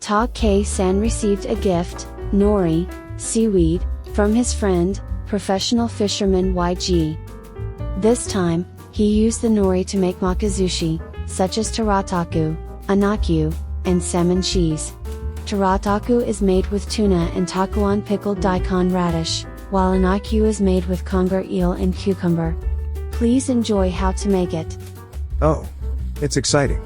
Tak-san received a gift, Nori, seaweed, from his friend, professional fisherman Y-Jii. This time, he used the nori to make MAKI-SUSHI, such as Torotaku, Anakyu, and Salmon Cheese. Torotaku is made with tuna and Takuan pickled Daikon radish, while Anakyu is made with conger eel and cucumber. Please enjoy how to make it. Oh, it's exciting.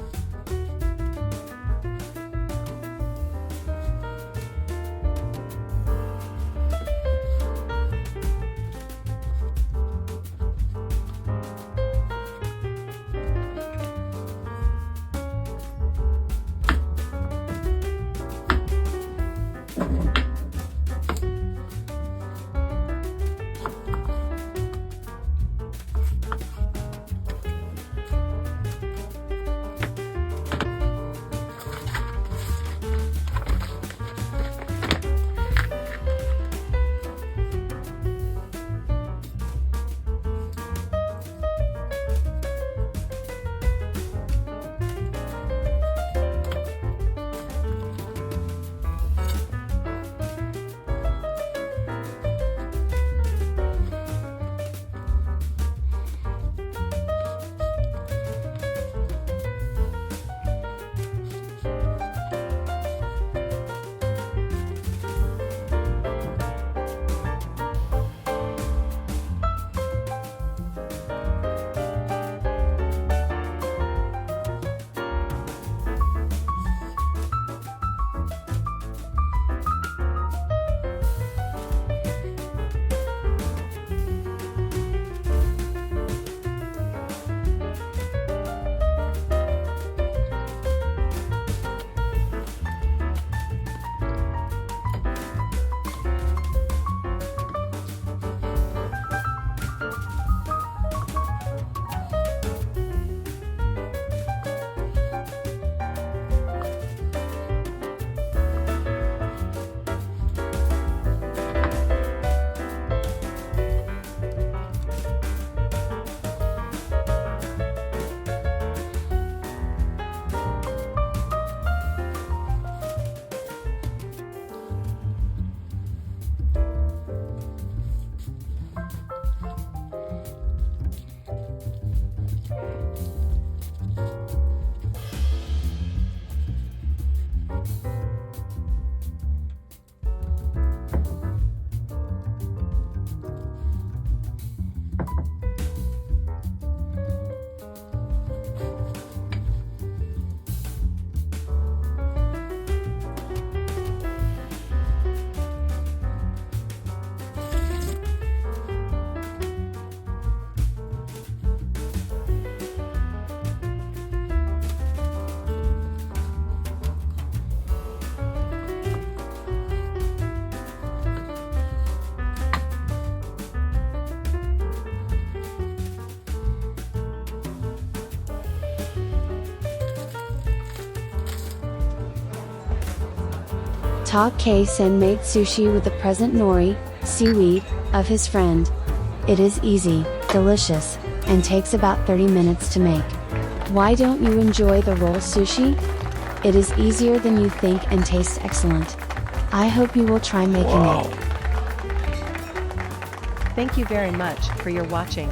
Tak-san made sushi with the present nori, seaweed, of his friend. It is easy, delicious, and takes about 30 minutes to make. Why don't you enjoy the roll sushi? It is easier than you think and tastes excellent. I hope you will try making it. Thank you very much for your watching.